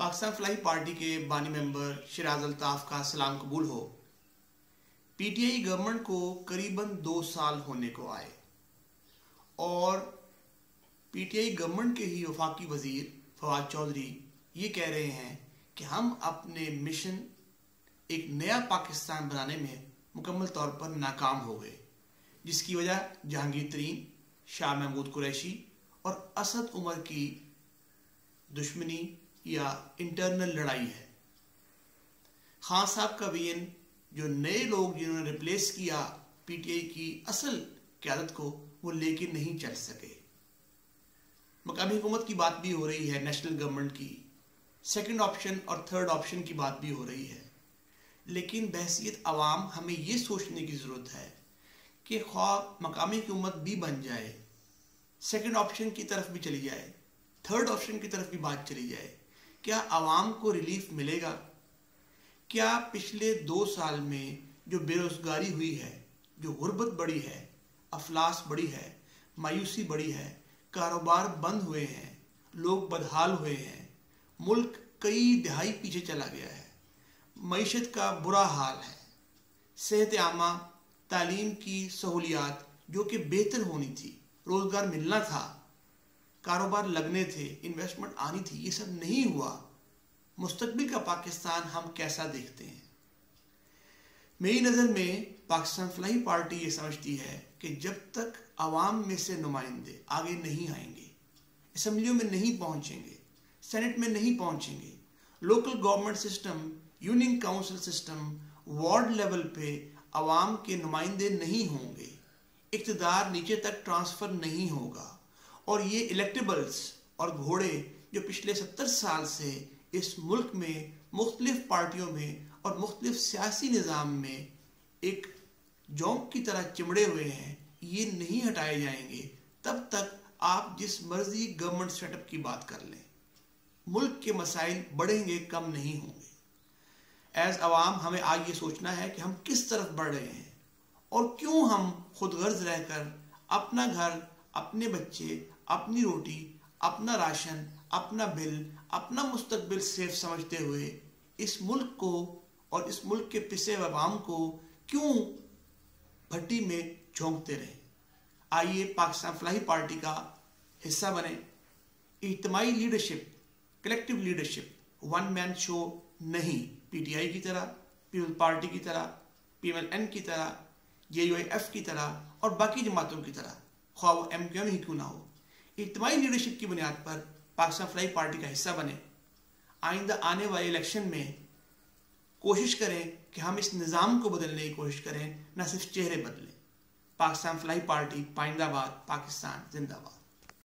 Pakistan Falahi party के बानी member Siraj Altaf का सलाम कबूल हो। पीटीआई गवर्नमेंट को करीबन 2 साल होने को आए और पीटीआई गवर्नमेंट के ही वफाकी वजीर फवाद चौधरी ये कह रहे हैं कि हम अपने मिशन एक नया पाकिस्तान बनाने में मुकम्मल तौर पर नाकाम हो गए, जिसकी वजह जहांगीर तरीन, शाह महमूद कुरैशी और असद उमर की दुश्मनी या इंटरनल लड़ाई है। खान साहब का वीएन, जो नए लोग जिन्होंने रिप्लेस किया पीटीआई की असल क़यादत को, वो लेके नहीं चल सके। मकामी हुकूमत की बात भी हो रही है, नेशनल गवर्नमेंट की सेकंड ऑप्शन और थर्ड ऑप्शन की बात भी हो रही है, लेकिन बहसियत अवाम हमें ये सोचने की ज़रूरत है कि ख्वाह मकामी हुकूमत भी बन जाए, सेकंड ऑप्शन की तरफ भी चली जाए, थर्ड ऑप्शन की तरफ भी बात चली जाए, क्या आवाम को रिलीफ मिलेगा? क्या पिछले 2 साल में जो बेरोजगारी हुई है, जो गुर्बत बढ़ी है, अफलास बढ़ी है, मायूसी बढ़ी है, कारोबार बंद हुए हैं, लोग बदहाल हुए हैं, मुल्क कई दहाई पीछे चला गया है, मईशत का बुरा हाल है, सेहत आमा, तालीम की सहूलियात जो कि बेहतर होनी थी, रोज़गार मिलना था, कारोबार लगने थे, इन्वेस्टमेंट आनी थी, ये सब नहीं हुआ। मुस्तकबिल का पाकिस्तान हम कैसा देखते हैं? मेरी नज़र में पाकिस्तान फलाही पार्टी ये समझती है कि जब तक आवाम में से नुमाइंदे आगे नहीं आएंगे, असम्बलियों में नहीं पहुंचेंगे, सेनेट में नहीं पहुंचेंगे, local government system, union council system, ward level पे आवाम के नुमाइंदे नहीं होंगे, इक़्तिदार नीचे तक ट्रांसफ़र नहीं होगा और ये इलेक्टेबल्स और घोड़े जो पिछले 70 साल से इस मुल्क में मुख्तलिफ पार्टियों में और मुख्तलिफ सियासी निज़ाम में एक जोंक की तरह चिमड़े हुए हैं, ये नहीं हटाए जाएंगे तब तक आप जिस मर्जी गवर्नमेंट सेटअप की बात कर लें, मुल्क के मसाइल बढ़ेंगे, कम नहीं होंगे। एज अवाम हमें आज ये सोचना है कि हम किस तरफ बढ़ रहे हैं और क्यों हम खुदगर्ज रहकर अपना घर, अपने बच्चे, अपनी रोटी, अपना राशन, अपना बिल, अपना मुस्तकबिल सेफ समझते हुए इस मुल्क को और इस मुल्क के पिसे अवाम को क्यों भट्टी में झोंकते रहे। आइए पाकिस्तान फलाही पार्टी का हिस्सा बने। इज्तिमाई leadership, collective leadership, one man show नहीं, पीटीआई की तरह, पीपल्स पार्टी की तरह, पीएमएलएन की तरह, जेयूआईएफ की तरह और बाकी जमातों की तरह, ख्वाह वो एमक्यूएम ही क्यों ना हो। इज्तिमाई लीडरशिप की बुनियाद पर पाकिस्तान फलाही पार्टी का हिस्सा बने। आइंदा आने वाले इलेक्शन में कोशिश करें कि हम इस निज़ाम को बदलने की कोशिश करें, न सिर्फ चेहरे बदलें। पाकिस्तान फलाही पार्टी, पाइंदाबाद, पाकिस्तान जिंदाबाद।